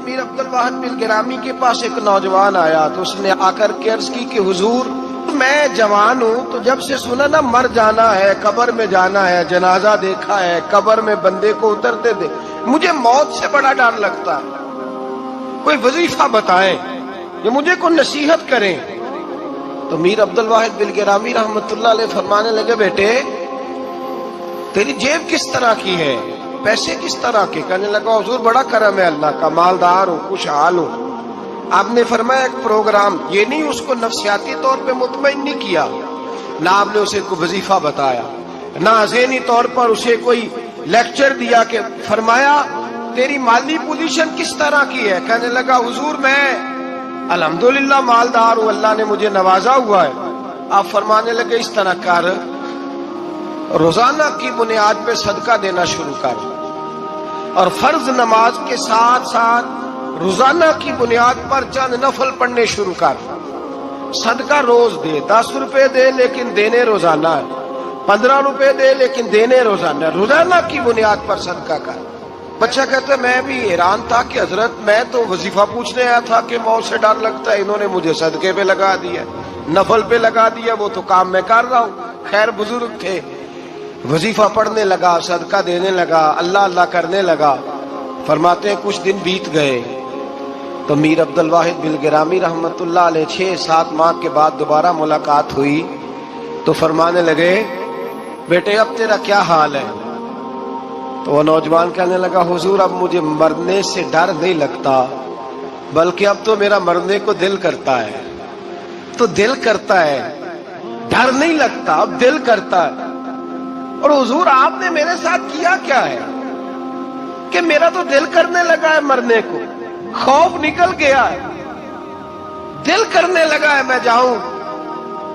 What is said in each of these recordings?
میر عبد الواحد بالگرامی کے پاس ایک نوجوان آیا تو اس نے آ کر کے عرض کی کہ حضور میں جوان ہوں تو جب سے سنا نا مر جانا ہے، قبر میں جانا ہے، جنازہ دیکھا ہے، قبر میں بندے کو اترتے دے، مجھے موت سے بڑا ڈر لگتا ہے، کوئی وظیفہ بتائیں یا مجھے کوئی نصیحت کریں۔ تو میر عبد الواحد بالگرامی رحمت اللہ علیہ فرمانے لگے بیٹے تیری جیب کس طرح کی ہے، پیسے کس طرح کے؟ کہنے لگا حضور بڑا کرم ہے اللہ کا، مالدار ہوں، خوشحال ہوں۔ آپ نے فرمایا ایک پروگرام، یہ نہیں اس کو نفسیاتی طور پہ مطمئن نہیں کیا، نہ آپ نے اسے کوئی وظیفہ بتایا، نہ ذہنی طور پر اسے کوئی لیکچر دیا کہ فرمایا تیری مالی پوزیشن کس طرح کی ہے؟ کہنے لگا حضور میں الحمدللہ مالدار ہوں، اللہ نے مجھے نوازا ہوا ہے۔ آپ فرمانے لگے اس طرح کر، روزانہ کی بنیاد پہ صدقہ دینا شروع کر، اور فرض نماز کے ساتھ ساتھ روزانہ کی بنیاد پر چند نفل پڑھنے شروع کر، صدقہ روز دے، 10 روپے دے لیکن دینے روزانہ ہے، 15 روپے دے لیکن دینے روزانہ ہے، روزانہ کی بنیاد پر صدقہ کر۔ بچہ کہتا ہے میں بھی حیران تھا کہ حضرت میں تو وظیفہ پوچھنے آیا تھا کہ موت سے ڈر لگتا ہے، انہوں نے مجھے صدقے پہ لگا دیا، نفل پہ لگا دیا، وہ تو کام میں کر رہا ہوں۔ خیر بزرگ تھے، وظیفہ پڑھنے لگا، صدقہ دینے لگا، اللہ اللہ کرنے لگا۔ فرماتے ہیں کچھ دن بیت گئے تو میر عبد الواحد بالگرامی رحمت اللہ علیہ 6-7 ماہ کے بعد دوبارہ ملاقات ہوئی تو فرمانے لگے بیٹے اب تیرا کیا حال ہے؟ تو وہ نوجوان کہنے لگا حضور اب مجھے مرنے سے ڈر نہیں لگتا، بلکہ اب تو میرا مرنے کو دل کرتا ہے، تو دل کرتا ہے، ڈر نہیں لگتا، اب دل کرتا ہے۔ اور حضور آپ نے میرے ساتھ کیا کیا ہے کہ میرا تو دل کرنے لگا ہے مرنے کو، خوف نکل گیا ہے، دل کرنے لگا ہے میں جاؤں۔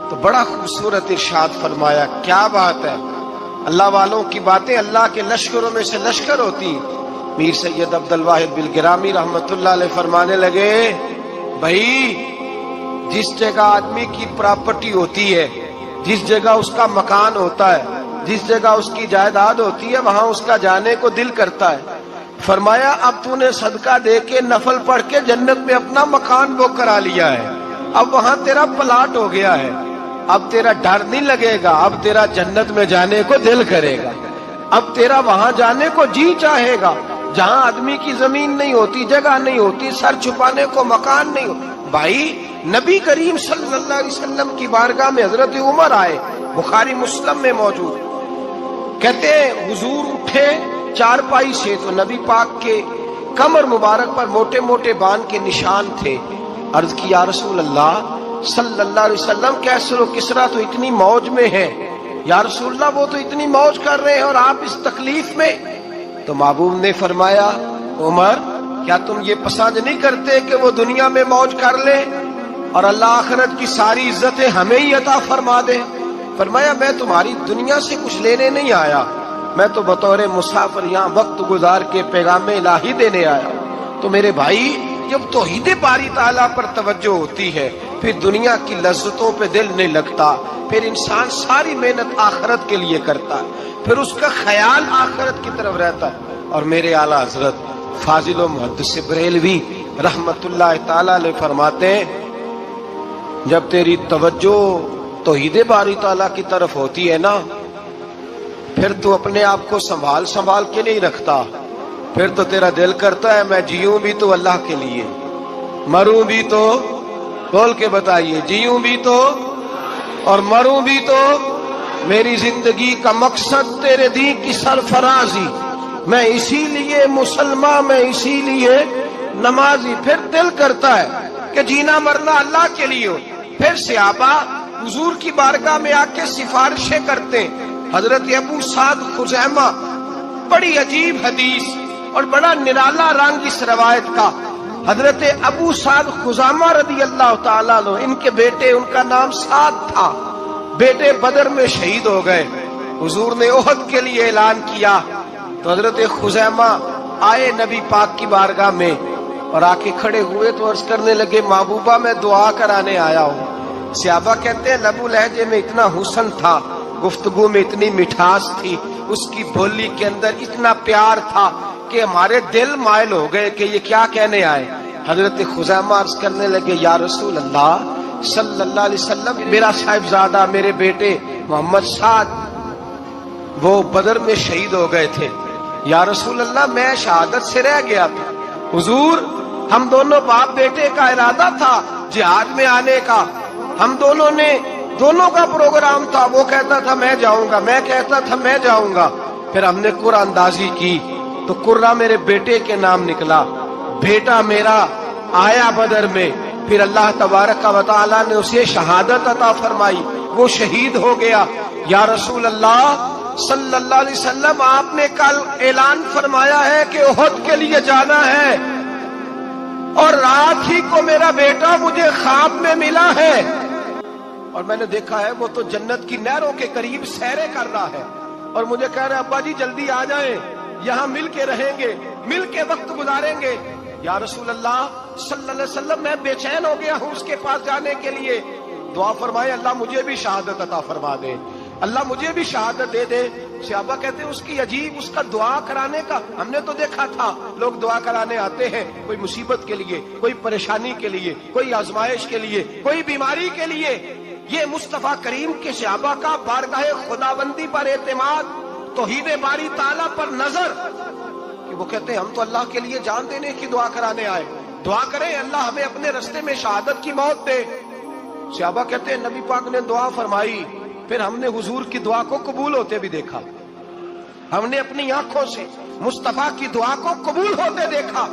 تو بڑا خوبصورت ارشاد فرمایا، کیا بات ہے، اللہ والوں کی باتیں اللہ کے لشکروں میں سے لشکر ہوتی۔ میر سید عبد الواحد بالگرامی رحمت اللہ علیہ فرمانے لگے بھائی جس جگہ آدمی کی پراپرٹی ہوتی ہے، جس جگہ اس کا مکان ہوتا ہے، جس جگہ اس کی جائیداد ہوتی ہے، وہاں اس کا جانے کو دل کرتا ہے۔ فرمایا اب تو نے صدقہ دے کے نفل پڑھ کے جنت میں اپنا مکان بک کرا لیا ہے، اب وہاں تیرا پلاٹ ہو گیا ہے، اب تیرا ڈر نہیں لگے گا، اب تیرا جنت میں جانے کو دل کرے گا، اب تیرا وہاں جانے کو جی چاہے گا جہاں آدمی کی زمین نہیں ہوتی، جگہ نہیں ہوتی، سر چھپانے کو مکان نہیں ہوتا۔ بھائی نبی کریم صلی اللہ علیہ وسلم کی بارگاہ میں حضرت عمر آئے، بخاری مسلم میں موجود، کہتے ہیں حضور اٹھے چارپائی سے تو نبی پاک کے کمر مبارک پر موٹے موٹے بان کے نشان تھے۔ عرض کی یا رسول اللہ صلی اللہ علیہ وسلم کیسر و کسرا تو اتنی موج میں ہے، یا رسول اللہ وہ تو اتنی موج کر رہے ہیں اور آپ اس تکلیف میں۔ تو محبوب نے فرمایا عمر کیا تم یہ پسند نہیں کرتے کہ وہ دنیا میں موج کر لے اور اللہ آخرت کی ساری عزتیں ہمیں ہی عطا فرما دے؟ فرمایا میں تمہاری دنیا سے کچھ لینے نہیں آیا، میں تو بطور مسافر یہاں وقت گزار کے پیغام الہی دینے آیا۔ تو میرے بھائی جب توحید باری تعالیٰ پر توجہ ہوتی ہے پھر دنیا کی لذتوں پہ دل نہیں لگتا، پھر انسان ساری محنت آخرت کے لیے کرتا ہے، پھر اس کا خیال آخرت کی طرف رہتا ہے۔ اور میرے اعلیٰ حضرت فاضل و محدث بریلوی رحمت اللہ تعالیٰ علیہ فرماتے ہیں جب تیری توجہ توحید باری تعالیٰ کی طرف ہوتی ہے نا پھر تو اپنے آپ کو سنبھال کے نہیں رکھتا، پھر تو تیرا دل کرتا ہے میں جیوں بھی تو اللہ کے لیے، مروں بھی تو، بول کے بتائیے، جیوں بھی تو اور مروں بھی تو، میری زندگی کا مقصد تیرے دین کی سرفرازی، میں اسی لیے مسلمان، میں اسی لیے نمازی۔ پھر دل کرتا ہے کہ جینا مرنا اللہ کے لیے ہو۔ پھر صحابہ حضور کی بارگاہ میں آ کے سفارشیں کرتے ہیں۔ حضرت ابو سعد خزیمہ، بڑی عجیب حدیث اور بڑا نرالا رنگ اس روایت کا، حضرت ابو سعد خزیمہ رضی اللہ تعالیٰ عنہ، ان کے بیٹے، ان کا نام سعد تھا، بیٹے بدر میں شہید ہو گئے۔ حضور نے احد کے لیے اعلان کیا تو حضرت خزیمہ آئے نبی پاک کی بارگاہ میں اور آ کے کھڑے ہوئے تو عرض کرنے لگے محبوبہ میں دعا کرانے آیا ہوں۔ صحابہ کہتے ہیں لبو لہجے میں اتنا حسن تھا، گفتگو میں اتنی مٹھاس تھی، اس کی بولی کے اندر اتنا پیار تھا کہ ہمارے دل مائل ہو گئے کہ یہ کیا کہنے آئے. حضرت خزیمہ عرض کرنے لگے یا رسول اللہ صلی اللہ علیہ وسلم، میرا صاحبزادہ میرے بیٹے محمد سعد وہ بدر میں شہید ہو گئے تھے. یا رسول اللہ میں شہادت سے رہ گیا تھا. حضور ہم دونوں باپ بیٹے کا ارادہ تھا جہاد میں آنے کا، ہم دونوں کا پروگرام تھا. وہ کہتا تھا میں جاؤں گا، میں کہتا تھا میں جاؤں گا. پھر ہم نے قرعہ اندازی کی تو قرہ میرے بیٹے کے نام نکلا. بیٹا میرا آیا بدر میں، پھر اللہ تبارک و تعالی نے اسے شہادت عطا فرمائی، وہ شہید ہو گیا. یا رسول اللہ صلی اللہ علیہ وسلم آپ نے کل اعلان فرمایا ہے کہ احد کے لیے جانا ہے، اور رات ہی کو میرا بیٹا مجھے خواب میں ملا ہے اور میں نے دیکھا ہے وہ تو جنت کی نہروں کے قریب سیرے کر رہا ہے اور مجھے کہہ رہے ابا جی جلدی آ جائیں، یہاں مل کے رہیں گے، مل کے وقت گزاریں گے. یا رسول اللہ صلی اللہ علیہ وسلم میں بے چین ہو گیا ہوں اس کے پاس جانے کے لیے. دعا فرمائے اللہ مجھے بھی شہادت عطا فرما دے، اللہ مجھے بھی شہادت دے دے. صحابہ کہتے ہیں اس کی عجیب، اس کا دعا کرانے کا ہم نے تو دیکھا تھا لوگ دعا کرانے آتے ہیں کوئی مصیبت کے لیے، کوئی پریشانی کے لیے، کوئی آزمائش کے لیے، کوئی بیماری کے لیے. یہ مصطفیٰ کریم کے صحابہ کا بارگاہ خداوندی پر اعتماد، توحید باری تعالیٰ پر نظر، کہ وہ کہتے ہیں ہم تو اللہ کے لیے جان دینے کی دعا کرانے آئے، دعا کریں اللہ ہمیں اپنے رستے میں شہادت کی موت دے. صحابہ کہتے ہیں نبی پاک نے دعا فرمائی، پھر ہم نے حضور کی دعا کو قبول ہوتے بھی دیکھا، ہم نے اپنی آنکھوں سے مصطفیٰ کی دعا کو قبول ہوتے دیکھا.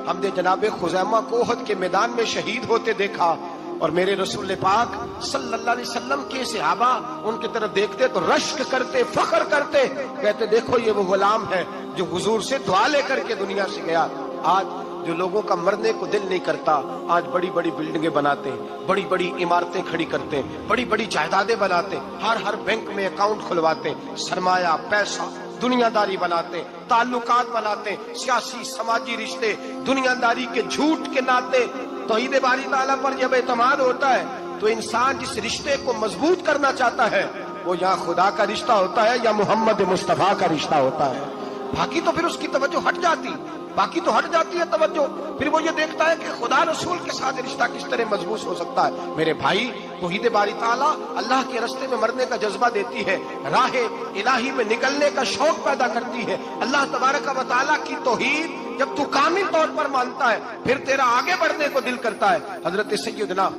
ہم نے جناب خزیمہ کو احد کے میدان میں شہید ہوتے دیکھا. اور میرے رسول پاک صلی اللہ علیہ وسلم کے صحابہ ان کی طرف دیکھتے تو رشک کرتے، فخر کرتے، کہتے دیکھو یہ وہ غلام ہے جو حضور سے دعا لے کر کے دنیا سے گیا. آج جو لوگوں کا مرنے کو دل نہیں کرتا، آج بڑی بڑی بلڈنگیں بناتے ہیں، بڑی بڑی عمارتیں کھڑی کرتے ہیں، بڑی بڑی جائیدادیں بناتے ہیں، ہر بینک میں اکاؤنٹ کھلواتے ہیں، سرمایہ پیسہ دنیا داری بناتے، تعلقات بناتے، سیاسی سماجی رشتے، دنیا داری کے جھوٹ کے ناطے. توحید باری تعالیٰ پر جب اعتماد ہوتا ہے تو انسان جس رشتے کو مضبوط کرنا چاہتا ہے وہ یا خدا کا رشتہ ہوتا ہے یا محمد مصطفیٰ کا رشتہ ہوتا ہے. باقی تو پھر اس کی توجہ ہٹ جاتی ہے توجہ. پھر وہ یہ دیکھتا ہے کہ خدا رسول کے ساتھ رشتہ کس طرح مضبوط ہو سکتا ہے. میرے بھائی توحید باری تعالیٰ اللہ کے رستے میں مرنے کا جذبہ دیتی ہے، راہ الہی میں نکلنے کا شوق پیدا کرتی ہے. اللہ تبارک و تعالیٰ کی توحید جب تو کامل طور پر مانتا ہے پھر تیرا آگے بڑھنے کو دل کرتا ہے. حضرت سیدنا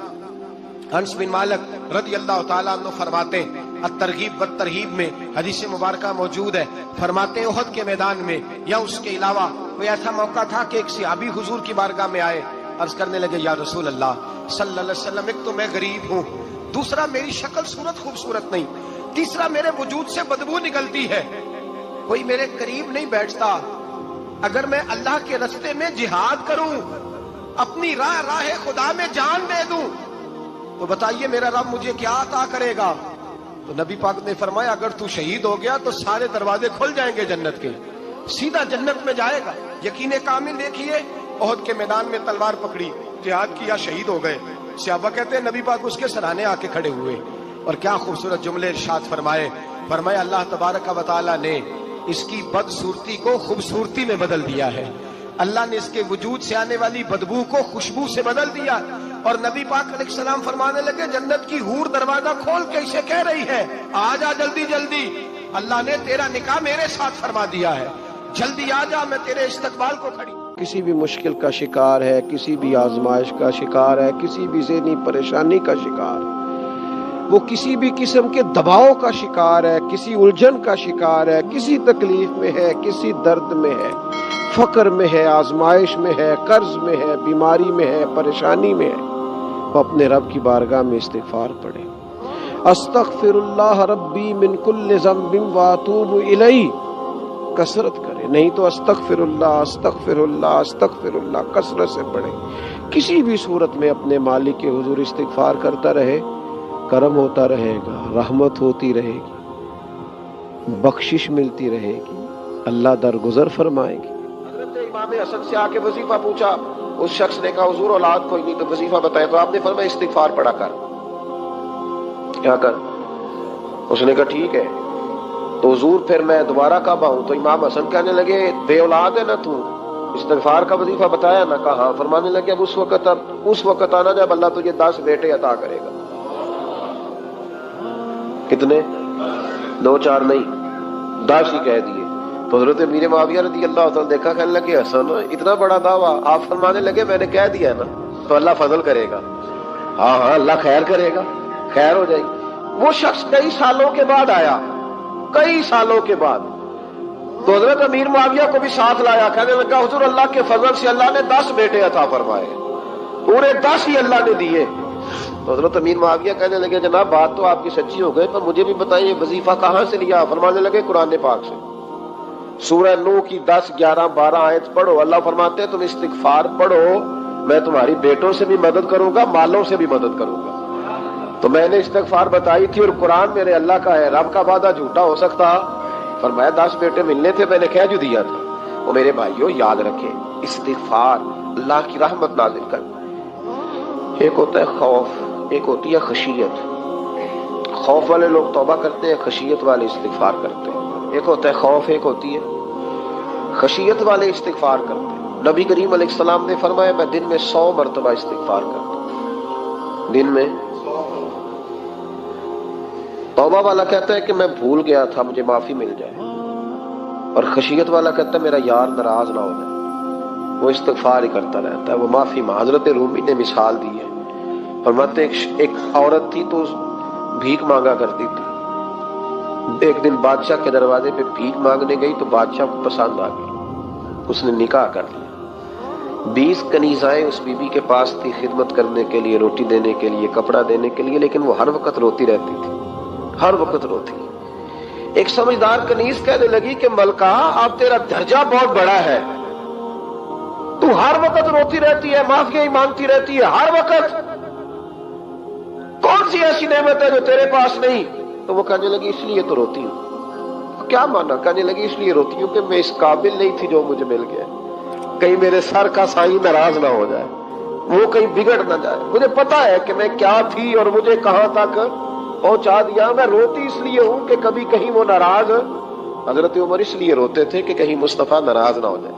انس بن مالک رضی اللہ تعالیٰ عنہ فرماتے ہیں، الترغیب والترہیب میں حدیث مبارکہ موجود ہے، فرماتے ہیں احد کے میدان میں یا اس کے علاوہ کوئی ایسا موقع تھا کہ ایک صحابی حضور کی بارگاہ میں آئے، عرض کرنے لگے یا رسول اللہ صلی اللہ علیہ وسلم ایک تو میں غریب ہوں، دوسرا میری شکل صورت خوبصورت نہیں، تیسرا میرے وجود سے بدبو نکلتی ہے، کوئی میرے قریب نہیں بیٹھتا. اگر میں اللہ کے رستے میں جہاد کروں، اپنی راہ خدا میں جان دے دوں تو بتائیے میرا رب مجھے کیا عطا کرے گا. تو نبی پاک نے فرمایا اگر تو شہید ہو گیا تو سارے دروازے کھل جائیں گے جنت کے، سیدھا جنت میں جائے گا. یقین کامل دیکھیے احد کے میدان میں تلوار پکڑی، جہاد کیا، شہید ہو گئے. صحابہ کہتے ہیں نبی پاک اس کے سرانے آ کے کھڑے ہوئے اور کیا خوبصورت جملے ارشاد فرمایا اللہ تبارک و تعالی نے اس کی بدصورتی کو خوبصورتی میں بدل دیا ہے، اللہ نے اس کے وجود سے آنے والی بدبو کو خوشبو سے بدل دیا. اور نبی پاک علیہ السلام فرمانے لگے جنت کی حور دروازہ کھول کے اسے کہہ رہی ہے آ جا جلدی جلدی، اللہ نے تیرا نکاح میرے ساتھ فرما دیا ہے، جلدی آ جا میں تیرے استقبال کو کھڑی. کسی بھی مشکل کا شکار ہے، کسی بھی آزمائش کا شکار ہے، کسی بھی ذہنی پریشانی کا شکار ہے، وہ کسی بھی قسم کے دباؤ کا شکار ہے، کسی الجھن کا شکار ہے، کسی تکلیف میں ہے، کسی درد میں ہے، فقر میں ہے، آزمائش میں ہے، قرض میں ہے، بیماری میں ہے، پریشانی میں ہے، وہ اپنے رب کی بارگاہ میں استغفار پڑھے، استغفر اللہ ربی من کل ذنب واتوب الیہ کثرت کرے، نہیں تو استغفر اللہ استغفر اللہ استغفر اللہ کثرت سے پڑھے. کسی بھی صورت میں اپنے مالک کے حضور استغفار کرتا رہے، کرم ہوتا رہے گا، رحمت ہوتی رہے گی، بخشش ملتی رہے گی، اللہ درگزر فرمائے گی. حضرت امام حسن سے آ کے وظیفہ پوچھا، اس شخص نے کہا حضور اولاد کوئی نہیں تو وظیفہ بتائے، تو آپ نے فرمایا استغفار پڑھا کر، کیا کر؟ اس نے کہا ٹھیک ہے. تو حضور پھر میں دوبارہ کب آؤں؟ تو امام حسن کہنے لگے بے اولاد ہے نا تو، استغفار کا وظیفہ بتایا نا؟ کہا. فرمانے لگے اب اس وقت آنا جب اللہ تجھے 10 بیٹے عطا کرے گا. کتنے؟ 2 4 نہیں، 10 ہی کہہ دیے. تو حضرت امیر معاویہ رضی اللہ تعالیٰ دیکھا، کہنے لگے حسن اتنا بڑا دعویٰ. آپ فرمانے لگے میں نے کہہ دیا نا تو اللہ فضل کرے گا. ہاں ہاں اللہ خیر کرے گا، خیر ہو جائے گی. وہ شخص کئی سالوں کے بعد آیا، کئی سالوں کے بعد. تو حضرت امیر معاویہ کو بھی ساتھ لایا. کہنے لگا حضور اللہ کے فضل سے اللہ نے 10 بیٹے عطا فرمائے، پورے 10 ہی اللہ نے دیے. تو حضرت امیر معاویہ کہنے لگے جناب بات تو آپ کی سچی ہو گئی، پر مجھے بھی بتائیے وظیفہ کہاں سے لیا؟ فرمانے لگے قرآن پاک سے. سورہ نوح کی 10 11 12 آیت پڑھو. اللہ فرماتے ہیں تم استغفار پڑھو، میں تمہاری بیٹوں سے بھی مدد کروں گا، مالوں سے بھی مدد کروں گا. تو میں نے استغفار بتائی تھی، اور قرآن میرے اللہ کا ہے، رب کا وعدہ جھوٹا ہو سکتا؟ فرمایا 10 بیٹے ملنے تھے، میں نے کہہ جو دیا تھا. وہ میرے بھائیوں یاد رکھیں، استغفار اللہ کی رحمت نازل کر. ایک ہوتا ہے خوف، ایک ہوتی ہے خشیت. خوف والے لوگ توبہ کرتے ہیں، خشیت والے استغفار کرتے ہیں. ایک ہوتا ہے خوف، ایک ہوتی ہے خشیت والے استغفار کرتے ہیں. نبی کریم علیہ السلام نے فرمایا میں دن میں 100 مرتبہ استغفار کرتا ہوں. دن میں توبہ والا کہتا ہے کہ میں بھول گیا تھا، مجھے معافی مل جائے. اور خشیت والا کہتا ہے میرا یار ناراض نہ ہو جائے، وہ استغفار ہی کرتا رہتا ہے، وہ معافی. حضرت رومی نے مثال دی ہے، فرماتے ایک عورت تھی تو بھیک مانگا کرتی تھی. ایک دن بادشاہ کے دروازے پہ بھیک مانگنے گئی تو بادشاہ کو پسند آ گئی، اس نے نکاح کر لیا. 20 کنیزائیں اس بی بی کے پاس تھی خدمت کرنے کے لیے، روٹی دینے کے لیے، کپڑا دینے کے لیے، لیکن وہ ہر وقت روتی رہتی تھی، ہر وقت روتی. ایک سمجھدار کنیز کہنے لگی کہ ملکہ اب تیرا درجہ بہت بڑا ہے، تو ہر وقت روتی رہتی ہے، معافیاں ہی مانگتی رہتی ہے ہر وقت، کون سی ایسی نعمت ہے جو تیرے پاس نہیں؟ تو وہ کہنے لگی اس لیے تو روتی ہوں. کیا مانا؟ کہنے لگی اس لیے روتی ہوں کہ میں اس قابل نہیں تھی جو مجھے مل گیا، کہیں میرے سر کا سائیں ناراض نہ ہو جائے، وہ کہیں بگڑ نہ جائے. مجھے پتا ہے کہ میں کیا تھی اور مجھے کہاں تک پہنچا دیا. میں روتی اس لیے ہوں کہ کبھی کہیں وہ ناراض. حضرت عمر اس لیے روتے تھے کہ کہیں مصطفیٰ ناراض نہ ہو جائے.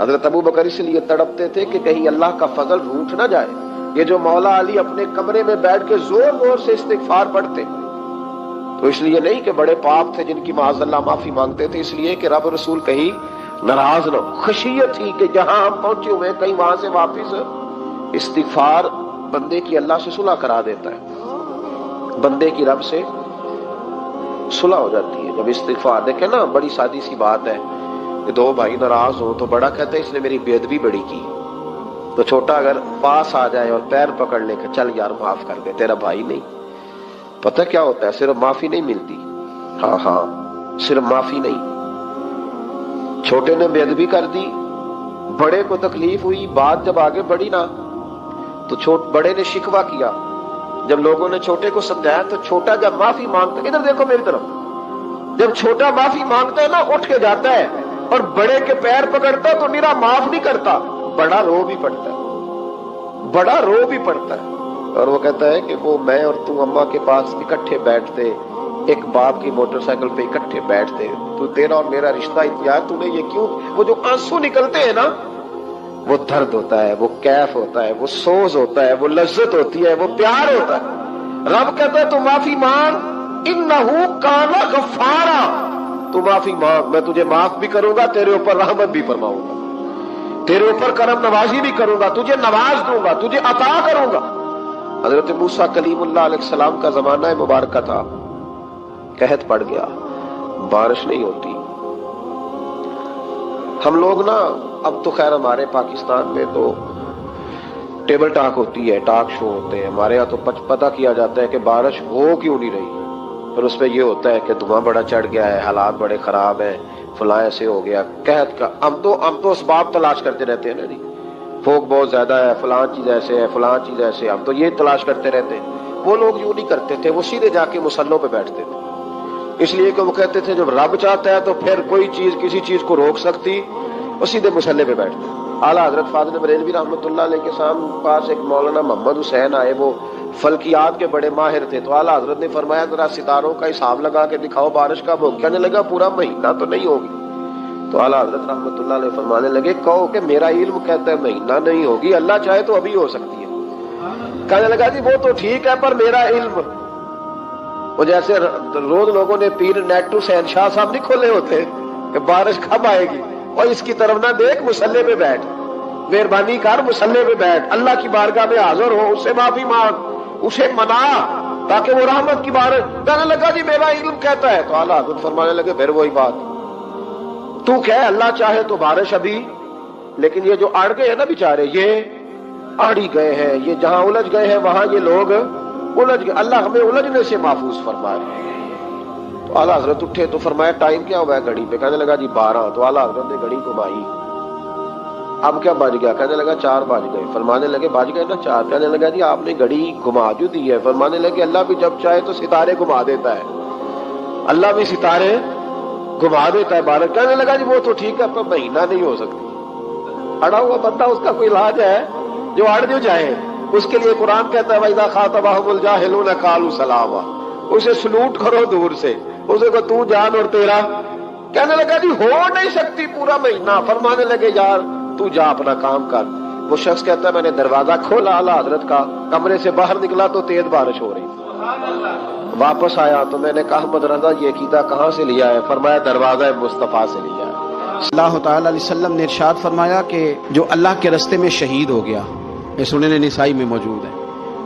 حضرت ابو بکر اس لیے تڑپتے تھے کہ کہیں اللہ کا فضل روٹھ نہ جائے. یہ جو مولا علی اپنے کمرے میں بیٹھ کے زور زور سے استغفار پڑھتے تو اس لیے نہیں کہ بڑے پاپ تھے جن کی معاذ اللہ معافی مانگتے تھے، اس لیے کہ رب رسول کہیں ناراض نہ ہو. خشیت تھی کہ جہاں ہم پہنچے ہوئے کہیں وہاں سے واپس. استغفار بندے کی اللہ سے صلح کرا دیتا ہے، بندے کی رب سے صلح ہو جاتی ہے جب استغفار. دیکھیں نا بڑی سادی سی بات ہے کہ 2 بھائی ناراض ہوں تو بڑا کہتا ہے اس نے میری بے ادبی بڑی کی، تو چھوٹا اگر پاس آ جائے اور پیر پکڑ لے کہ چل یار معاف کر دے، تیرا بھائی نہیں. پتہ کیا ہوتا ہے؟ صرف معافی نہیں ملتی. ہاں صرف معافی نہیں، چھوٹے نے بے ادبی کر دی، بڑے کو تکلیف ہوئی، بات جب آگے بڑھی نا تو بڑے نے شکوہ کیا. جب لوگوں نے چھوٹے کو سمجھایا تو چھوٹا جب معافی مانگتا ہے، ادھر دیکھو میری طرف، جب چھوٹا معافی مانگتا ہے نا اٹھ کے جاتا ہے اور بڑے کے پیر پکڑتا تو میرا معاف نہیں کرتا، بڑا رو بھی پڑتا ہے، بڑا رو بھی پڑتا ہے. اور وہ کہتا ہے کہ وہ میں اور تو اماں کے پاس اکٹھے بیٹھتے، ایک باپ کی موٹر سائیکل پہ اکٹھے بیٹھتے، تو تیرا اور میرا رشتہ اتیار تو نے یہ کیوں؟ وہ جو آنسو نکلتے ہیں نا وہ درد ہوتا ہے، وہ کیف ہوتا ہے، وہ سوز ہوتا ہے، وہ لذت ہوتی ہے، وہ پیار ہوتا ہے. رب کہتا ہے تو معافی مانگ، انہو کان غفارا، تو معافی مانگ، میں تجھے معاف بھی کروں گا، تیرے اوپر رحمت بھی فرماؤں گا، تیرے اوپر کرم نوازی بھی کروں گا، تجھے نواز دوں گا، تجھے عطا کروں گا. حضرت موسیٰ کلیم اللہ علیہ السلام کا زمانہ مبارکہ تھا، قحط پڑ گیا، بارش نہیں ہوتی. ہم لوگ نا اب تو خیر ہمارے پاکستان میں تو ٹیبل ٹاک ہوتی ہے، ٹاک شو ہوتے ہیں، ہمارے یہاں تو پتہ کیا جاتا ہے کہ بارش ہو کیوں نہیں رہی، پھر اس پہ یہ ہوتا ہے کہ دھواں بڑا چڑھ گیا ہے، حالات بڑے خراب ہیں، فلاں ایسے ہو گیا قحط کا. ہم تو اسباب تلاش کرتے رہتے ہیں نا جی، فوق بہت زیادہ ہے، فلاں چیز ایسے ہے، فلاں چیز ایسے، ہم تو یہ تلاش کرتے رہتے ہیں. وہ لوگ یوں نہیں کرتے تھے، وہ سیدھے جا کے مصلوں پہ بیٹھتے تھے، اس لیے کہ وہ کہتے تھے جب رب چاہتا ہے تو پھر کوئی چیز کسی چیز کو روک سکتی، وہ سیدھے مصلے پہ بیٹھتے. اعلیٰ حضرت فاضل بریلوی رحمۃ اللہ علیہ کے پاس ایک مولانا محمد حسین آئے، وہ فلکیات کے بڑے ماہر تھے، تو اعلیٰ حضرت نے فرمایا ذرا ستاروں کا حساب لگا کے دکھاؤ بارش کب ہوگی؟ کہنے لگا پورا مہینہ تو نہیں ہوگی۔ تو اعلیٰ حضرت رحمۃ اللہ علیہ فرمانے لگے کہو کہ میرا علم کہتا ہے مہینہ نہیں ہوگی، اللہ چاہے تو ابھی ہو سکتی ہے۔ کہنے لگا جی وہ تو ٹھیک ہے پر میرا علم، وہ جیسے روز لوگوں نے پیر نیٹ ٹو شہنشاہ صاحب نہیں کھولے ہوتے کہ بارش کب آئے گی، اور اس کی طرف نہ دیکھ، مصلے پہ بیٹھ، مہربانی کر مصلے پہ بیٹھ، اللہ کی بارگاہ میں حاضر ہو، اس سے معافی مانگ، اسے منا تاکہ وہ رحمت کی بارش۔ کہنے لگا جی میرا علم کہتا ہے۔ تو اعلیٰ حضرت فرمانے لگے پھر وہی بات، تو کہ اللہ چاہے تو بارش ابھی، لیکن یہ جو اڑ گئے ہیں نا بیچارے، یہ اڑ ہی گئے ہیں، یہ جہاں الجھ گئے ہیں وہاں یہ لوگ الجھ گئے، اللہ ہمیں الجھنے سے محفوظ فرمائے۔ تو اعلیٰ حضرت اٹھے تو فرمایا ٹائم کیا ہوا ہے گھڑی پہ؟ کہنے لگا جی 12۔ تو اعلیٰ حضرت نے گھڑی گھمائی، اب کیا بج گیا؟ کہنے لگا 4 بج گئے۔ فرمانے لگے بج گئے نا 4؟ کہنے لگا جی آپ نے گھڑی گھما جو دی ہے۔ فرمانے لگے اللہ بھی جب چاہے تو ستارے گھما دیتا ہے، اللہ بھی ستارے گھما دیتا ہے بارش۔ کہنے لگا جی وہ تو ٹھیک ہے پر مہینہ نہیں ہو سکتی۔ اڑا ہوا بندہ، اس کا کوئی علاج ہے جو اڑ جو جائے، اس کے لیے قرآن کہتا ہے وَإِذَا خَاطَبَهُمُ الْجَاهِلُونَ قَالُوا سَلَامًا، اسے سلوٹ کرو دور سے، اسے کو تو جان اور تیرا۔ کہنے لگا جی ہو نہیں سکتی پورا مہینہ۔ فرمانے لگے یار تو جا اپنا کام کر۔ وہ شخص کہتا ہے میں نے دروازہ کھولا اعلیٰ حضرت کا، کمرے سے باہر نکلا تو تیز بارش ہو رہی، واپس آیا تو میں نے کہا احمد رضا یہ عقیدہ کہاں سے لیا ہے؟ فرمایا دروازہ مصطفیٰ سے لیا ہے۔ صلی اللہ تعالی علیہ وسلم نے ارشاد فرمایا کہ جو اللہ کے راستے میں شہید ہو گیا، یہ سنن نسائی میں موجود ہے،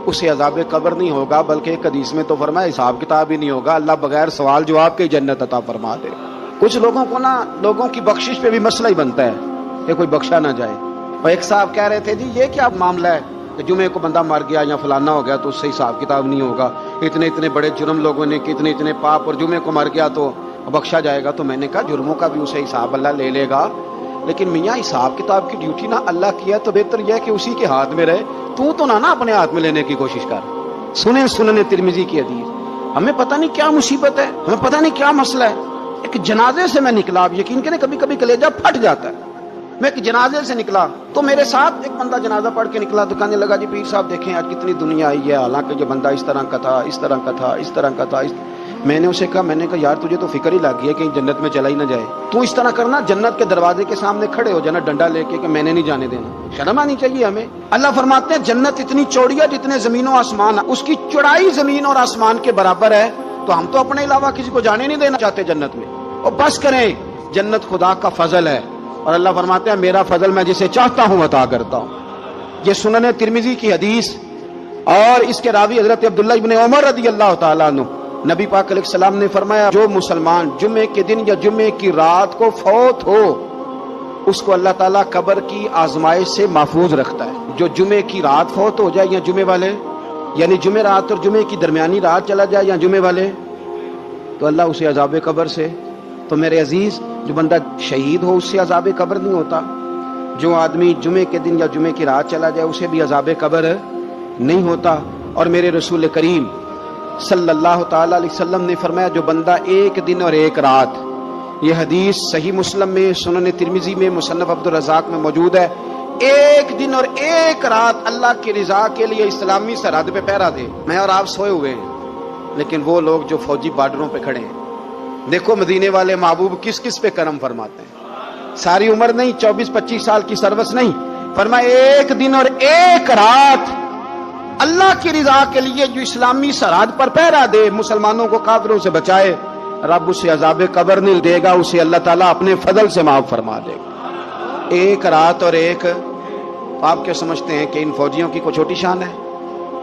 اسے عذاب قبر نہیں ہوگا، بلکہ ایک حدیث میں تو فرمایا حساب کتاب ہی نہیں ہوگا، اللہ بغیر سوال جواب کے جنت عطا فرما دے۔ کچھ لوگوں کو نا لوگوں کی بخشش پہ بھی مسئلہ ہی بنتا ہے کہ کوئی بخشا نہ جائے۔ اور ایک صاحب کہہ رہے تھے جی یہ کیا معاملہ ہے کہ جمعے کو بندہ مر گیا یا فلانا ہو گیا تو اس سے حساب کتاب نہیں ہوگا، اتنے بڑے جرم لوگوں نے کی، اتنے پاپ، اور جمعے کو مر گیا تو بخشا جائے گا۔ تو میں نے کہا جرموں کا بھی اسے حساب اللہ لے لے گا، لیکن میاں حساب کتاب کی ڈیوٹی نہ اللہ کی ہے تو بہتر یہ ہے کہ اسی کے ہاتھ میں رہے، تو نہ اپنے ہاتھ میں لینے کی کوشش کر۔ سنن ترمذی کی حدیث، ہمیں پتہ نہیں کیا مصیبت ہے، ہمیں پتہ نہیں کیا مسئلہ ہے۔ ایک جنازے سے میں نکلا، آپ یقین کریں کبھی کبھی کلیجہ پھٹ جاتا ہے، میں ایک جنازے سے نکلا تو میرے ساتھ ایک بندہ جنازہ پڑھ کے نکلا تو کہنے لگا جی پیر صاحب دیکھیں آج کتنی دنیا آئی ہے، حالانکہ جو بندہ اس طرح کا تھا، اس طرح کا تھا، اس طرح کا تھا۔ میں نے اسے کہا یار تجھے تو فکر ہی لگ گئی ہے کہ جنت میں چلا ہی نہ جائے، تو اس طرح کرنا جنت کے دروازے کے سامنے کھڑے ہو جانا ڈنڈا لے کے کہ میں نے نہیں جانے دینا۔ شرم آنی چاہیے ہمیں۔ اللہ فرماتے ہیں جنت اتنی چوڑی ہے جتنے زمین و آسمان، اس کی چوڑائی زمین اور آسمان کے برابر ہے، تو ہم تو اپنے علاوہ کسی کو جانے نہیں دینا چاہتے جنت میں۔ اور بس کریں، جنت خدا کا فضل ہے، اور اللہ فرماتے ہیں میرا فضل میں جسے چاہتا ہوں عطا کرتا ہوں۔ یہ سنن ترمذی کی حدیث، اور اس کے راوی حضرت عبداللہ ابن عمر رضی اللہ تعالیٰ عنہ، نبی پاک علیہ السلام نے فرمایا جو مسلمان جمعے کے دن یا جمعے کی رات کو فوت ہو، اس کو اللہ تعالیٰ قبر کی آزمائش سے محفوظ رکھتا ہے۔ جو جمعے کی رات فوت ہو جائے یا جمعے والے، یعنی جمعے رات اور جمعے کی درمیانی رات چلا جائے یا جمعے والے، تو اللہ اسے عذاب قبر سے، تو میرے عزیز جو بندہ شہید ہو اس سے عذاب قبر نہیں ہوتا، جو آدمی جمعے کے دن یا جمعے کی رات چلا جائے اسے بھی عذاب قبر نہیں ہوتا۔ اور میرے رسول کریم صلی اللہ تعالی علیہ وسلم نے فرمایا جو بندہ ایک دن اور ایک رات، یہ حدیث صحیح مسلم میں، سنن ترمذی میں، مصنف عبد الرزاق میں موجود ہے، ایک دن اور ایک رات اللہ کی رضا کے لیے اسلامی سرحد پہ پہرا دے۔ میں اور آپ سوئے ہوئے ہیں، لیکن وہ لوگ جو فوجی بارڈروں پہ کھڑے ہیں، دیکھو مدینے والے محبوب کس کس پہ کرم فرماتے ہیں۔ ساری عمر نہیں، 24-25 سال کی سروس نہیں، فرمایا ایک دن اور ایک رات اللہ کی رضا کے لیے جو اسلامی سرحد پر پہرا دے، مسلمانوں کو کافروں سے بچائے، رب اسے عذاب قبر نہیں دے گا، اسے اللہ تعالیٰ اپنے فضل سے معاف فرما دے گا۔ ایک رات اور ایک، آپ کیا سمجھتے ہیں کہ ان فوجیوں کی کوئی چھوٹی شان ہے؟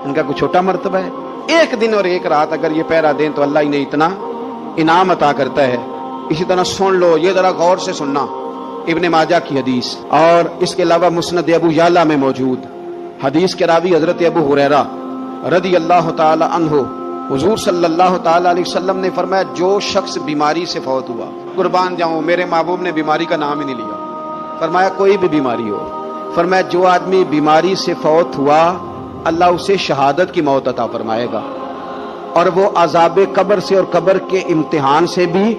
ان کا کوئی چھوٹا مرتبہ ہے؟ ایک دن اور ایک رات اگر یہ پہرا دیں تو اللہ انہیں اتنا انعام عطا کرتا ہے۔ اسی طرح سن لو، یہ ذرا غور سے سننا، ابن ماجہ کی حدیث، اور اس کے علاوہ مسند ابو یعلا میں موجود حدیث کے راوی حضرت ابو ہریرہ رضی اللہ تعالی عنہ، حضور صلی اللہ تعالی علیہ وسلم نے فرمایا جو شخص بیماری سے فوت ہوا، قربان جاؤں میرے محبوب نے بیماری کا نام ہی نہیں لیا، فرمایا کوئی بھی بیماری ہو، فرمایا جو آدمی بیماری سے فوت ہوا اللہ اسے شہادت کی موت عطا فرمائے گا، اور وہ عذاب قبر سے اور قبر کے امتحان سے بھی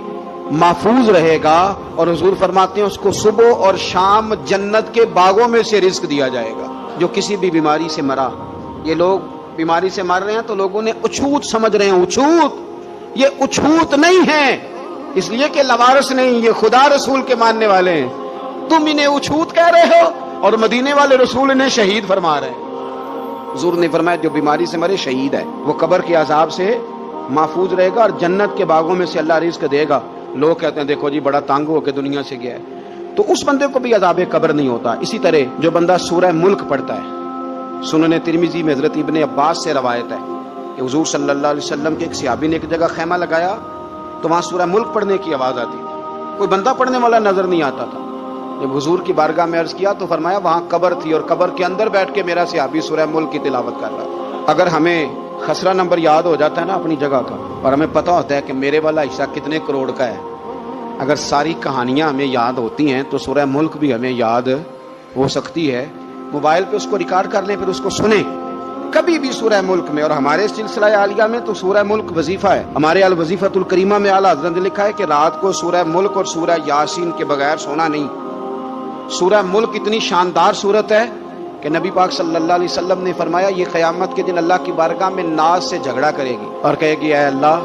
محفوظ رہے گا، اور حضور فرماتے ہیں اس کو صبح اور شام جنت کے باغوں میں سے رزق دیا جائے گا۔ جو کسی بھی بیماری سے مرا، یہ لوگ بیماری سے مر رہے ہیں تو لوگوں نے اچھوت سمجھ رہے ہیں، اچھوت، یہ اچھوت نہیں ہے، اس لیے کہ لوارث نہیں، یہ خدا رسول کے ماننے والے ہیں، تم انہیں اچھوت کہہ رہے ہو، اور مدینے والے رسول انہیں شہید فرما رہے ہیں۔ حضور نے فرمایا جو بیماری سے مرے شہید ہے، وہ قبر کے عذاب سے محفوظ رہے گا اور جنت کے باغوں میں سے اللہ رزق دے گا۔ لوگ کہتے ہیں دیکھو جی بڑا تنگ ہو کے دنیا سے گیا ہے، تو اس بندے کو بھی عذاب قبر نہیں ہوتا۔ اسی طرح جو بندہ سورہ ملک پڑھتا ہے، سنن ترمذی میں حضرت ابن عباس سے روایت ہے کہ حضور صلی اللہ علیہ وسلم کے ایک صحابی نے ایک جگہ خیمہ لگایا تو وہاں سورہ ملک پڑھنے کی آواز آتی تھی، کوئی بندہ پڑھنے والا نظر نہیں آتا تھا۔ جب حضور کی بارگاہ میں عرض کیا تو فرمایا وہاں قبر تھی اور قبر کے اندر بیٹھ کے میرا صحابی سورہ ملک کی تلاوت کر رہا تھا۔ اگر ہمیں خسرہ نمبر یاد ہو جاتا ہے نا اپنی جگہ کا، اور ہمیں پتہ ہوتا ہے کہ میرے والا حصہ کتنے کروڑ کا ہے، اگر ساری کہانیاں ہمیں یاد ہوتی ہیں تو سورہ ملک بھی ہمیں یاد ہو سکتی ہے۔ موبائل پہ اس کو ریکارڈ کر لیں، پھر اس کو سنیں کبھی بھی سورہ ملک میں۔ اور ہمارے سلسلہ عالیہ میں تو سورہ ملک وظیفہ ہے، ہمارے الوظیفۃ الکریمہ میں اعلیٰ حضرت نے لکھا ہے کہ رات کو سورہ ملک اور سورہ یاسین کے بغیر سونا نہیں۔ سورہ ملک اتنی شاندار سورت ہے کہ نبی پاک صلی اللہ علیہ وسلم نے فرمایا یہ قیامت کے دن اللہ کی بارگاہ میں ناز سے جھگڑا کرے گی اور کہے گی اے اللہ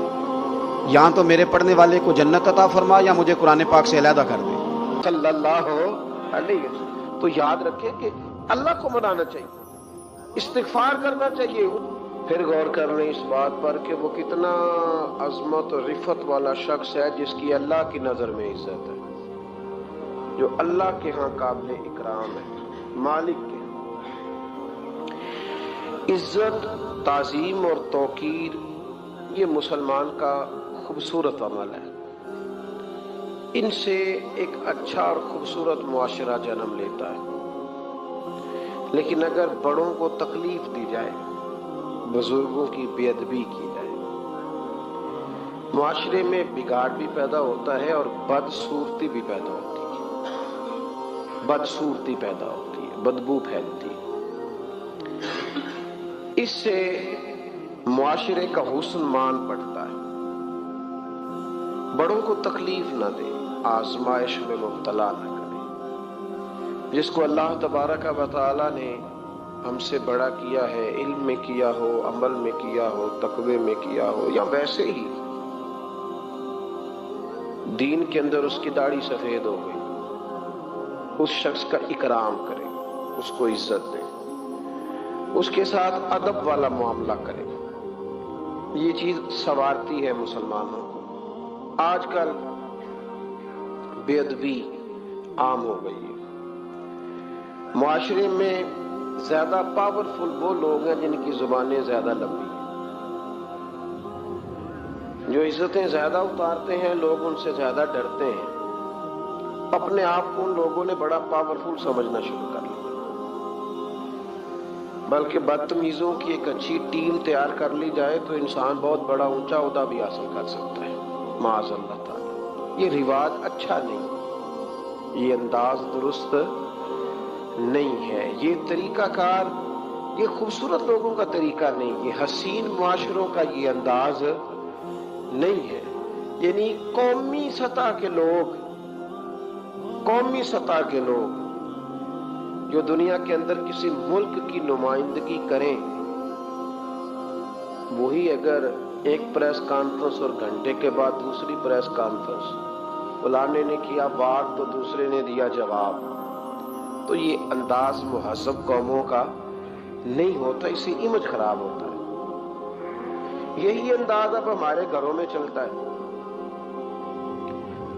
یہاں تو میرے پڑھنے والے کو جنت عطا فرما یا مجھے قرآن پاک سے علیحدہ کر دے صلی اللہ علیہ وسلم۔ تو یاد رکھیں کہ اللہ کو منانا چاہیے، استغفار کرنا چاہیے۔ پھر غور کر لیں اس بات پر کہ وہ کتنا عظمت اور رفت والا شخص ہے جس کی اللہ کی نظر میں عزت ہے، جو اللہ کے ہاں قابل اکرام ہے، مالک کے عزت، تعظیم اور توقیر، یہ مسلمان کا خوبصورت عمل ہے۔ ان سے ایک اچھا اور خوبصورت معاشرہ جنم لیتا ہے۔ لیکن اگر بڑوں کو تکلیف دی جائے، بزرگوں کی بے ادبی کی جائے، معاشرے میں بگاڑ بھی پیدا ہوتا ہے اور بدصورتی بھی پیدا ہوتی ہے، بدصورتی پیدا ہوتی ہے، بدبو پھیلتی ہے۔ اس سے معاشرے کا حسن مان پڑتا ہے۔ بڑوں کو تکلیف نہ دے، آزمائش میں مبتلا نہ کرے۔ جس کو اللہ تبارک و تعالی نے ہم سے بڑا کیا ہے، علم میں کیا ہو، عمل میں کیا ہو، تقوی میں کیا ہو، یا ویسے ہی دین کے اندر اس کی داڑھی سفید ہو گئی، اس شخص کا اکرام کرے، اس کو عزت دے، اس کے ساتھ ادب والا معاملہ کرے۔ یہ چیز سنوارتی ہے مسلمانوں کو۔ آج کل بے ادبی عام ہو گئی ہے۔ معاشرے میں زیادہ پاورفل وہ لوگ ہیں جن کی زبانیں زیادہ لمبی ہیں، جو عزتیں زیادہ اتارتے ہیں، لوگ ان سے زیادہ ڈرتے ہیں۔ اپنے آپ کو ان لوگوں نے بڑا پاورفل سمجھنا شروع کر لیا، بلکہ بدتمیزوں کی ایک اچھی ٹیم تیار کر لی جائے تو انسان بہت بڑا اونچا عہدہ بھی حاصل کر سکتا ہے، معاذ اللہ تعالی۔ یہ رواج اچھا نہیں، یہ انداز درست نہیں ہے، یہ طریقہ کار، یہ خوبصورت لوگوں کا طریقہ نہیں، یہ حسین معاشروں کا یہ انداز نہیں ہے۔ یعنی قومی سطح کے لوگ جو دنیا کے اندر کسی ملک کی نمائندگی کریں، وہی اگر ایک پریس کانفرنس اور گھنٹے کے بعد دوسری پریس کانفرنس، فلانے نے کیا بات تو دوسرے نے دیا جواب، تو یہ انداز مہذب قوموں کا نہیں ہوتا، اس سے امیج خراب ہوتا ہے۔ یہی انداز اب ہمارے گھروں میں چلتا ہے۔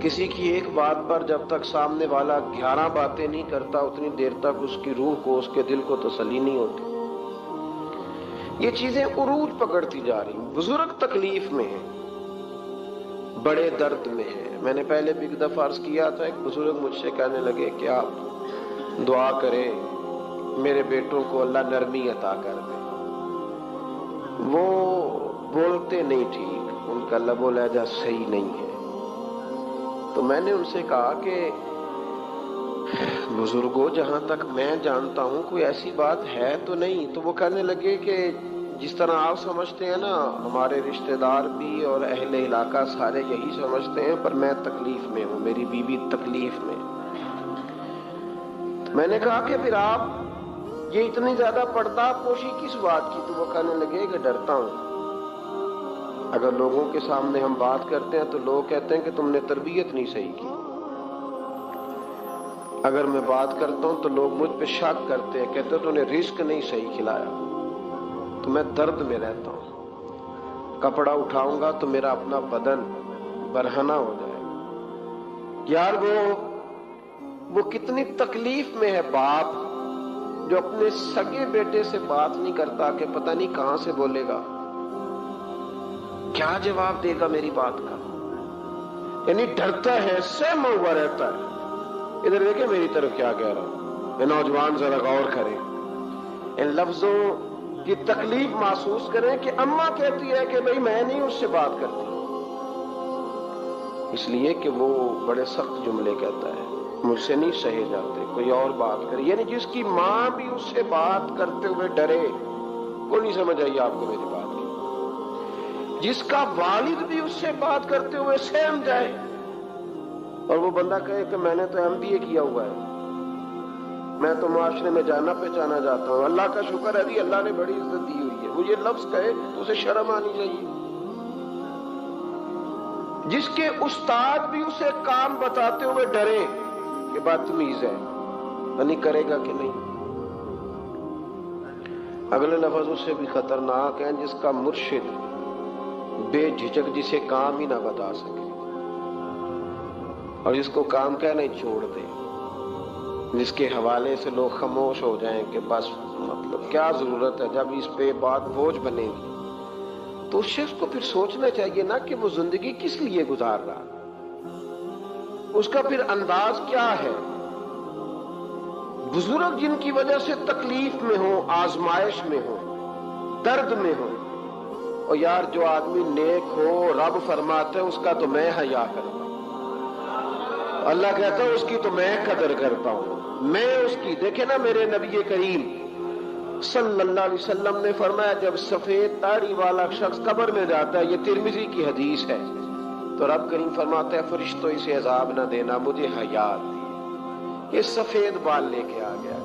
کسی کی ایک بات پر جب تک سامنے والا 11 باتیں نہیں کرتا اتنی دیر تک اس کی روح کو، اس کے دل کو تسلی نہیں ہوتی۔ یہ چیزیں عروج پکڑتی جا رہی ہیں۔ بزرگ تکلیف میں ہیں، بڑے درد میں ہیں۔ میں نے پہلے بھی ایک دفعہ عرض کیا تھا، ایک بزرگ مجھ سے کہنے لگے کہ آپ دعا کریں میرے بیٹوں کو اللہ نرمی عطا کر دے، وہ بولتے نہیں ٹھیک، ان کا لب و لہجہ صحیح نہیں ہے۔ تو میں نے ان سے کہا کہ بزرگوں جہاں تک میں جانتا ہوں کوئی ایسی بات ہے تو نہیں۔ تو وہ کہنے لگے کہ جس طرح آپ سمجھتے ہیں نا، ہمارے رشتہ دار بھی اور اہل علاقہ سارے یہی سمجھتے ہیں، پر میں تکلیف میں ہوں، میری بیوی تکلیف میں۔ میں نے کہا کہ پھر آپ یہ اتنی زیادہ پردہ پوشی کس بات کی؟ تو وہ کہنے لگے کہ ڈرتا ہوں، اگر لوگوں کے سامنے ہم بات کرتے ہیں تو لوگ کہتے ہیں کہ تم نے تربیت نہیں صحیح کی، اگر میں بات کرتا ہوں تو لوگ مجھ پہ شک کرتے ہیں، کہتے ہیں تو نے رزق نہیں صحیح کھلایا، تو میں درد میں رہتا ہوں، کپڑا اٹھاؤں گا تو میرا اپنا بدن برہنہ ہو جائے گا۔ یار وہ کتنی تکلیف میں ہے باپ جو اپنے سگے بیٹے سے بات نہیں کرتا کہ پتہ نہیں کہاں سے بولے گا، کیا جواب دے گا میری بات کا، یعنی ڈرتا ہے، سہما ہوا رہتا ہے۔ ادھر دیکھیں میری طرف کیا کہہ رہا ہوں، یہ نوجوان ذرا غور کریں، ان لفظوں کی تکلیف محسوس کریں کہ اماں کہتی ہے کہ بھئی میں نہیں اس سے بات کرتی، اس لیے کہ وہ بڑے سخت جملے کہتا ہے، مجھ سے نہیں سہے جاتے، کوئی اور بات کرے، یعنی جس کی ماں بھی اس سے بات کرتے ہوئے ڈرے۔ کوئی نہیں سمجھ آئی آپ کو میری بات کی؟ جس کا والد بھی اس سے بات کرتے ہوئے سہم جائے اور وہ بندہ کہے کہ میں نے تو MBA کیا ہوا ہے، میں تو معاشرے میں جانا پہچانا جاتا ہوں، اللہ کا شکر ہے جی اللہ نے بڑی عزت دی ہوئی ہے، وہ یہ لفظ کہے تو اسے شرم آنی چاہیے۔ جس کے استاد بھی اسے کام بتاتے ہوئے ڈرے کہ بدتمیز ہے، نہیں کرے گا کہ نہیں۔ اگلے لفظ اس سے بھی خطرناک ہیں، جس کا مرشد بے جھجک جسے کام ہی نہ بتا سکے اور جس کو کام کہنا ہی چھوڑ دے، جس کے حوالے سے لوگ خاموش ہو جائیں کہ بس مطلب کیا ضرورت ہے، جب اس پہ بات بوجھ بنے گی تو اس شخص کو پھر سوچنا چاہیے نا کہ وہ زندگی کس لیے گزار رہا، اس کا پھر انداز کیا ہے۔ بزرگ جن کی وجہ سے تکلیف میں ہو، آزمائش میں ہو، درد میں ہو، اور یار جو آدمی نیک ہو رب فرماتا ہے اس کا تو میں حیا کرتا ہوں، اللہ کہتا ہے اس کی تو میں قدر کرتا ہوں، میں اس کی۔ دیکھیں نا میرے نبی کریم صلی اللہ علیہ وسلم نے فرمایا جب سفید داڑھی والا شخص قبر میں جاتا ہے، یہ ترمذی کی حدیث ہے، تو رب کریم فرماتا ہے فرشتوں اسے عذاب نہ دینا، مجھے حیا دی، یہ سفید بال لے کے آ گیا۔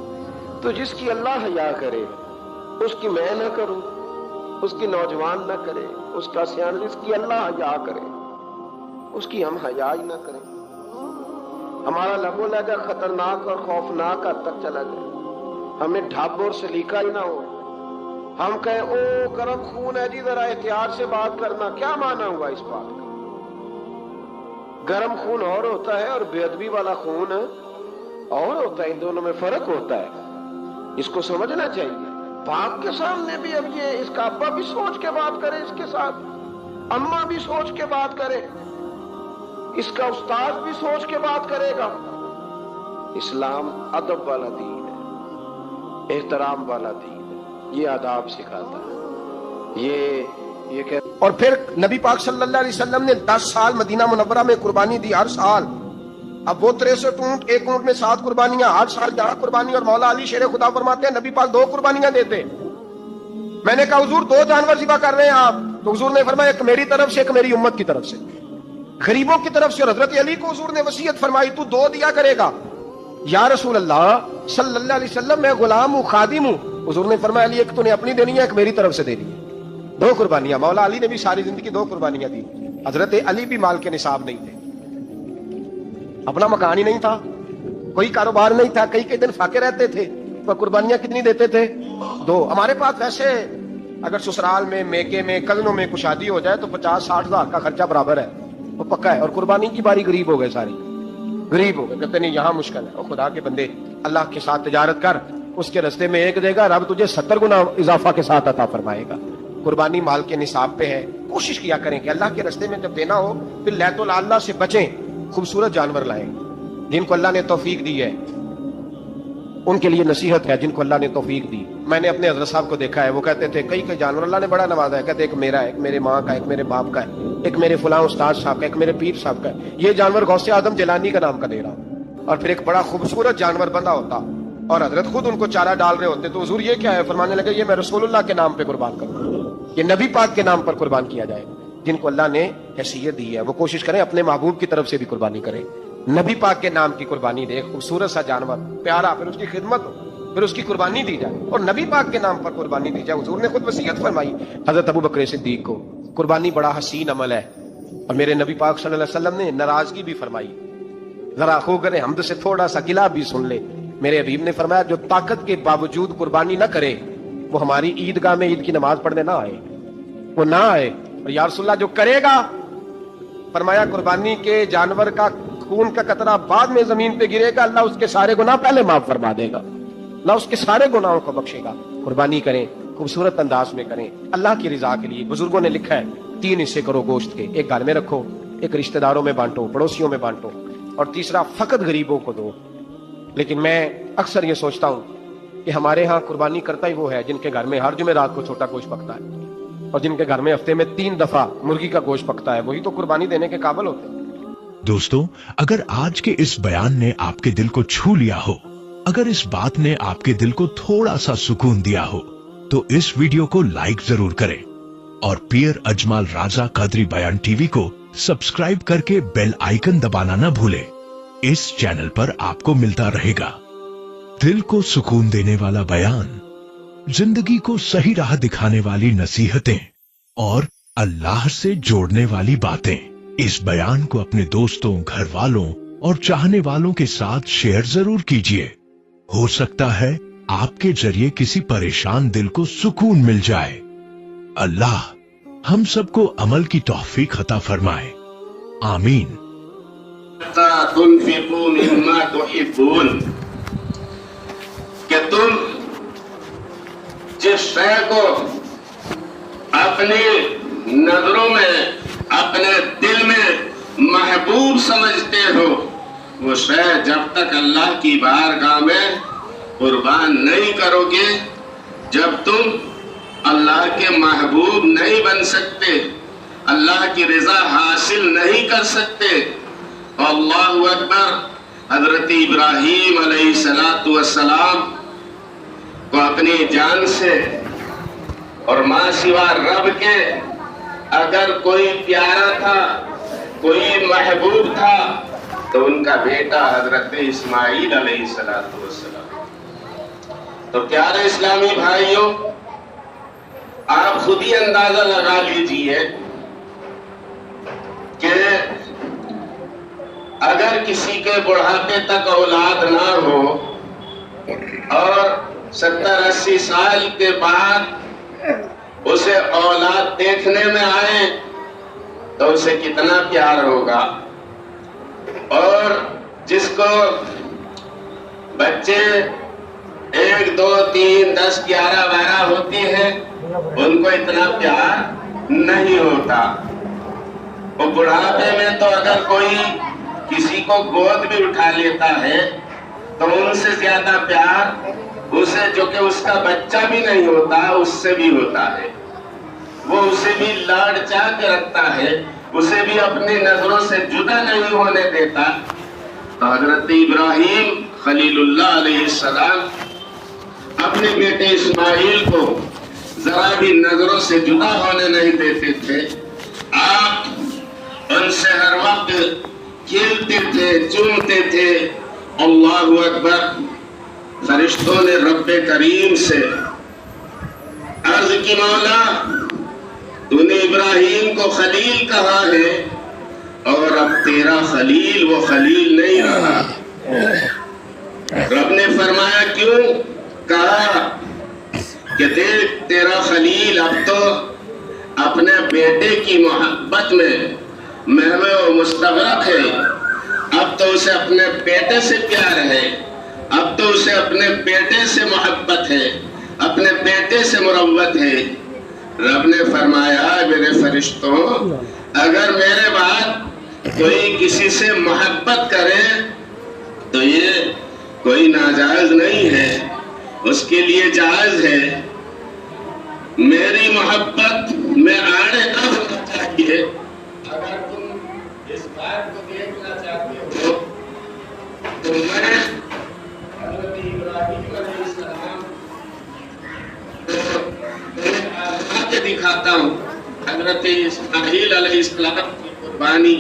تو جس کی اللہ حیا کرے اس کی میں نہ کروں، اس کی نوجوان نہ کرے، اس کا سیان، جس کی اللہ حیا کرے اس کی ہم حیا ہی نہ کریں، ہمارا لبو لہجہ خطرناک اور خوفناک حد تک چلا جائے، ہمیں ڈھاب اور سلیقہ ہی نہ ہو، ہم کہیں او گرم خون ہے جی ذرا احتیاط سے بات کرنا، کیا معنی ہوا اس بات کا؟ گرم خون اور ہوتا ہے اور بے ادبی والا خون اور ہوتا ہے، ان دونوں میں فرق ہوتا ہے، اس کو سمجھنا چاہیے۔ باپ کے سامنے بھی اب یہ اس کا ابا بھی سوچ کے بات کرے، اس کے ساتھ اماں بھی سوچ کے بات کرے، اس کا استاد بھی سوچ کے بات کرے گا۔ اسلام ادب والا دین ہے، احترام والا دین ہے، یہ آداب سکھاتا ہے، یہ کہ اور پھر نبی پاک صلی اللہ علیہ وسلم نے 10 سال مدینہ منورہ میں قربانی دی، ہر سال۔ اب وہ 63 اونٹ، ایک اونٹ میں 7 قربانیاں، ہر سال جہاں قربانی، اور مولا علی شیر خدا فرماتے ہیں نبی پاک 2 قربانیاں دیتے۔ میں نے کہا حضور 2 جانور ذبح کر رہے ہیں آپ؟ تو حضور نے فرمایا ایک میری طرف سے، ایک میری امت کی طرف سے، غریبوں کی طرف سے۔ اور حضرت علی کو حضور نے وصیت فرمائی تو 2 دیا کرے گا۔ یا رسول اللہ صلی اللہ علیہ وسلم میں غلام ہوں، خادم ہوں۔ حضور نے فرمایا علی ایک تو نے اپنی دینی ہے، ایک میری طرف سے دینی ہے، 2 قربانیاں۔ مولا علی نے بھی ساری زندگی 2 قربانیاں دی۔ حضرت علی بھی مال کے نصاب نہیں تھے، اپنا مکان ہی نہیں تھا، کوئی کاروبار نہیں تھا، کئی دن فاقے رہتے تھے، پر قربانیاں کتنی دیتے تھے؟ 2۔ ہمارے پاس ویسے اگر سسرال میں، میکے میں، کزنوں میں کچھ شادی ہو جائے تو 50-60 ہزار کا خرچہ برابر ہے، وہ پکا ہے۔ اور قربانی کی باری غریب ہو گئے، ساری غریب ہو گئے، کہتے نہیں یہاں مشکل ہے۔ اور خدا کے بندے اللہ کے ساتھ تجارت کر، اس کے رستے میں 1 دے گا، رب تجھے 70 گنا اضافہ کے ساتھ عطا فرمائے گا۔ قربانی مال کے نصاب پہ ہے، کوشش کیا کریں کہ اللہ کے رستے میں جب دینا ہو پھر لیت اللہ سے بچیں، خوبصورت جانور لائیں جن کو اللہ نے توفیق دی ہے، ان کے لیے نصیحت ہے جن کو اللہ نے توفیق دی۔ میں نے اپنے حضرت صاحب کو دیکھا ہے، وہ کہتے تھے کئی جانور اللہ نے بڑا نوازا ہے، کہتے ایک میرا ہے، ایک میرے ماں کا، ایک میرے باپ کا ہے، ایک میرے فلاں استاد صاحب کا، ایک میرے پیر صاحب کا ہے۔ یہ جانور غوث اعظم جیلانی کا نام کا دے رہا ہوں۔ اور پھر ایک بڑا خوبصورت جانور بندہ ہوتا اور حضرت خود ان کو چارہ ڈال رہے ہوتے تو حضور یہ کیا ہے؟ فرمانے لگے یہ میں رسول اللہ کے نام پہ قربان کروں، یہ نبی پاک کے نام پر قربان کیا جائے. جن کو اللہ نے حیثیت دی ہے وہ کوشش کریں اپنے محبوب کی طرف سے بھی قربانی کریں، نبی پاک کے نام کی قربانی دے. خوبصورت سا جانور پیارا، پھر اس کی خدمت ہو، پھر اس کی قربانی دی جائے اور نبی پاک کے نام پر قربانی دی جائے. حضور نے خود وصیت فرمائی حضرت ابو بکر صدیق کو، قربانی بڑا حسین عمل ہے. اور میرے نبی پاک صلی اللہ علیہ وسلم نے ناراضگی بھی فرمائی. ذرا خوگر حمد سے تھوڑا سا گلا بھی سن لے. میرے حبیب نے فرمایا جو طاقت کے باوجود قربانی نہ کرے وہ ہماری عیدگاہ میں عید کی نماز پڑھنے نہ آئے، وہ نہ آئے. اور یا رسول اللہ جو کرے گا، فرمایا قربانی کے جانور کا خون کا قطرہ بعد میں زمین پہ گرے گا، اللہ اس کے سارے گناہ پہلے معاف فرما دے گا، اللہ اس کے سارے گناہوں کو بخشے گا. قربانی کریں، خوبصورت انداز میں کریں اللہ کی رضا کے لیے. بزرگوں نے لکھا ہے 3 حصے کرو گوشت کے، ایک گھر میں رکھو، ایک رشتہ داروں میں بانٹو، پڑوسیوں میں بانٹو، اور تیسرا فقط غریبوں کو دو. لیکن میں اکثر یہ سوچتا ہوں کہ ہمارے ہاں قربانی کرتا ہی وہ ہے جن کے گھر میں ہر جمعرات کو چھوٹا گوشت پکتا ہے، اور جن کے گھر میں ہفتے میں 3 دفعہ مرغی کا گوشت پکتا ہے، وہی تو قربانی دینے کے قابل ہوتے ہیں. دوستو، اگر آج کے اس بیان نے آپ کے دل کو چھو لیا ہو، اگر اس بات نے آپ کے دل کو تھوڑا سا سکون دیا ہو، تو اس ویڈیو کو لائک ضرور کریں اور پیر اجمال راضا قادری بیان ٹی وی کو سبسکرائب کر کے بیل آئیکن دبانا نہ بھولیں. اس چینل پر آپ کو ملتا رہے گا دل کو سکون دینے والا بیان، زندگی کو صحیح راہ دکھانے والی نصیحتیں اور اللہ سے جوڑنے والی باتیں. اس بیان کو اپنے دوستوں، گھر والوں اور چاہنے والوں کے ساتھ شیئر ضرور کیجیے. ہو سکتا ہے آپ کے ذریعے کسی پریشان دل کو سکون مل جائے. اللہ ہم سب کو عمل کی توفیق عطا فرمائے. آمین. تنفقوا مما تحبون، کہ تم جس شے کو اپنی نظروں میں، اپنے دل میں محبوب سمجھتے ہو، وہ شے جب تک اللہ کی بارگاہ میں قربان نہیں کرو گے، جب تم اللہ کے محبوب نہیں بن سکتے، اللہ کی رضا حاصل نہیں کر سکتے. اللہ اکبر. حضرت ابراہیم علیہ السلام کو اپنی جان سے اور ماں سوا رب کے اگر کوئی پیارا تھا، کوئی محبوب تھا، تو ان کا بیٹا حضرت اسماعیل علیہ السلام. تو پیارے اسلامی بھائیوں، آپ خود ہی اندازہ لگا لیجئے کہ اگر کسی کے بڑھاپے تک اولاد نہ ہو اور 70-80 سال کے بعد اسے اولاد دیکھنے میں آئے تو اسے کتنا پیار ہوگا. اور جس کو بچے 1 2 3 10 11 12 ہوتی ہیں ان کو اتنا پیار نہیں ہوتا. وہ بڑھاپے میں تو اگر کوئی کسی کو گود بھی اٹھا لیتا ہے تو ان سے زیادہ پیار اسے جو کہ اس کا بچہ بھی نہیں ہوتا اس سے بھی ہوتا ہے. وہ اسے بھی لاڈ چاہ کے رکھتا ہے، اسے بھی اپنی نظروں سے جدا نہیں ہونے دیتا. تو حضرت ابراہیم خلیل اللہ علیہ السلام اپنے بیٹے اسماعیل کو ذرا بھی نظروں سے جدا ہونے نہیں دیتے تھے. آپ ان سے ہر وقت کھیلتے تھے، چومتے تھے. اللہ اکبر. فرشتوں نے رب کریم سے عرض کی، مولا تو نے ابراہیم کو خلیل کہا ہے اور اب تیرا خلیل وہ خلیل نہیں رہا. رب نے فرمایا کیوں؟ کہا کہ دیکھ تیرا خلیل اب تو اپنے بیٹے کی محبت میں محو و مستغرق ہے. اب تو اسے اپنے بیٹے سے پیار ہے، اب تو اسے اپنے بیٹے سے محبت ہے، اپنے بیٹے سے مروت ہے. رب نے فرمایا میرے فرشتوں، اگر میرے بعد کوئی کسی سے محبت کرے تو یہ کوئی ناجائز نہیں ہے، اس کے لیے جائز ہے. میری محبت میں آڑے نہ ہونا چاہیے. اگر تم اس بات کو دیکھنا چاہتے ہو تو میں حضرت ابراہیم دکھاتا ہوں حضرت اسماعیل علیہ السلام کی قربانی